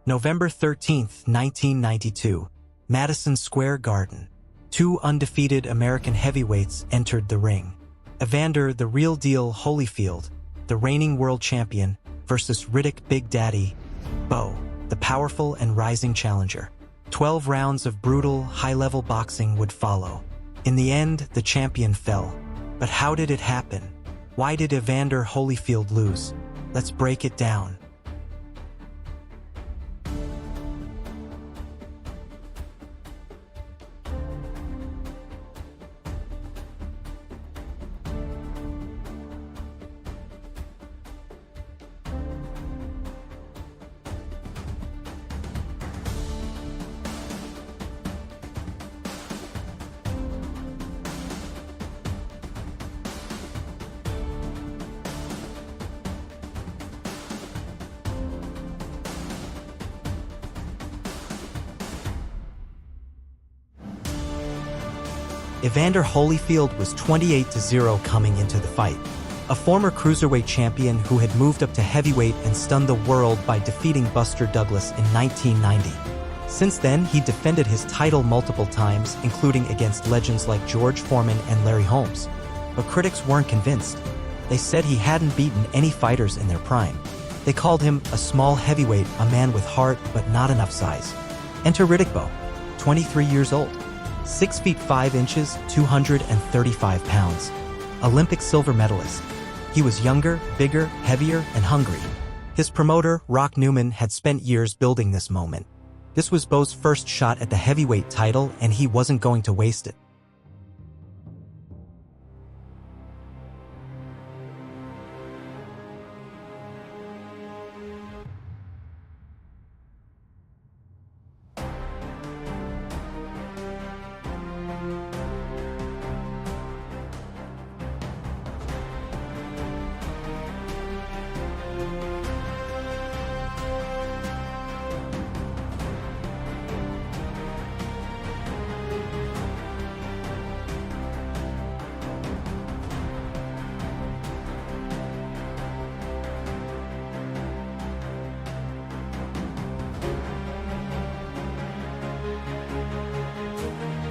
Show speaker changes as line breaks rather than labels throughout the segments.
November 13th, 1992, Madison Square Garden. Two undefeated American heavyweights entered the ring. Evander "The Real Deal" Holyfield, the reigning world champion, versus Riddick "Big Daddy" Bowe, the powerful and rising challenger. 12 rounds of brutal, high-level boxing would follow. In the end, the champion fell. But how did it happen? Why did Evander Holyfield lose? Let's break it down. Evander Holyfield was 28-0 coming into the fight. A former cruiserweight champion who had moved up to heavyweight and stunned the world by defeating Buster Douglas in 1990. Since then, he defended his title multiple times, including against legends like George Foreman and Larry Holmes. But critics weren't convinced. They said he hadn't beaten any fighters in their prime. They called him a small heavyweight, a man with heart but not enough size. Enter Riddick Bowe, 23 years old. 6 feet 5 inches, 235 pounds. Olympic silver medalist. He was younger, bigger, heavier, and hungry. His promoter, Rock Newman, had spent years building this moment. This was Bowe's first shot at the heavyweight title, and he wasn't going to waste it.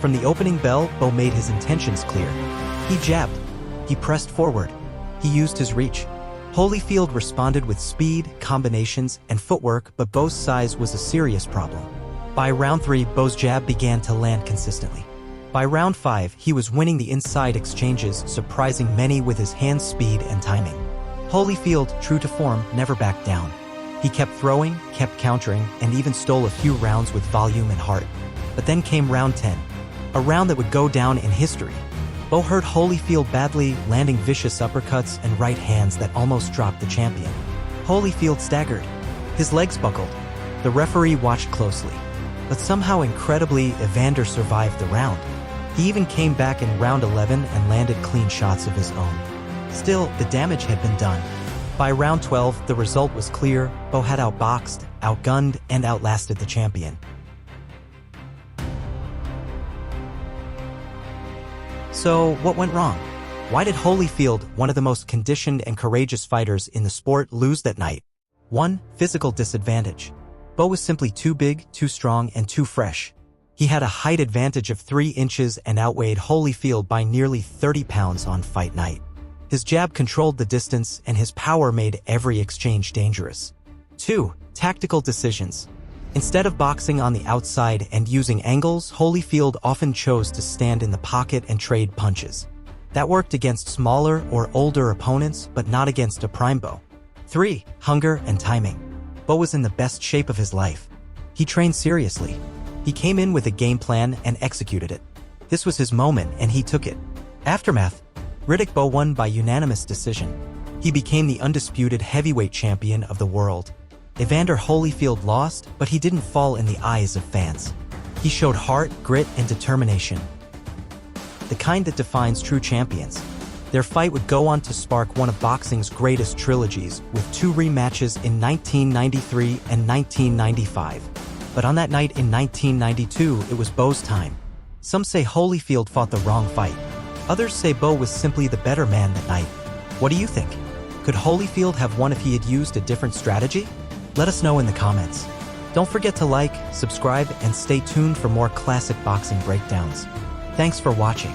From the opening bell, Bowe made his intentions clear. He jabbed. He pressed forward. He used his reach. Holyfield responded with speed, combinations, and footwork, but Bowe's size was a serious problem. By round 3, Bowe's jab began to land consistently. By round 5, he was winning the inside exchanges, surprising many with his hand speed and timing. Holyfield, true to form, never backed down. He kept throwing, kept countering, and even stole a few rounds with volume and heart. But then came round 10. A round that would go down in history. Bowe hurt Holyfield badly, landing vicious uppercuts and right hands that almost dropped the champion. Holyfield staggered. His legs buckled. The referee watched closely. But somehow, incredibly, Evander survived the round. He even came back in round 11 and landed clean shots of his own. Still, the damage had been done. By round 12, the result was clear. Bowe had outboxed, outgunned, and outlasted the champion. So, what went wrong? Why did Holyfield, one of the most conditioned and courageous fighters in the sport, lose that night? 1. Physical disadvantage. Bowe was simply too big, too strong, and too fresh. He had a height advantage of 3 inches and outweighed Holyfield by nearly 30 pounds on fight night. His jab controlled the distance, and his power made every exchange dangerous. 2. Tactical decisions. Instead of boxing on the outside and using angles, Holyfield often chose to stand in the pocket and trade punches. That worked against smaller or older opponents, but not against a prime Bowe. 3. Hunger and timing. Bowe was in the best shape of his life. He trained seriously. He came in with a game plan and executed it. This was his moment, and he took it. Aftermath. Riddick Bowe won by unanimous decision. He became the undisputed heavyweight champion of the world. Evander Holyfield lost, but he didn't fall in the eyes of fans. He showed heart, grit, and determination. The kind that defines true champions. Their fight would go on to spark one of boxing's greatest trilogies, with 2 rematches in 1993 and 1995. But on that night in 1992, it was Bowe's time. Some say Holyfield fought the wrong fight. Others say Bowe was simply the better man that night. What do you think? Could Holyfield have won if he had used a different strategy? Let us know in the comments. Don't forget to like, subscribe, and stay tuned for more classic boxing breakdowns. Thanks for watching.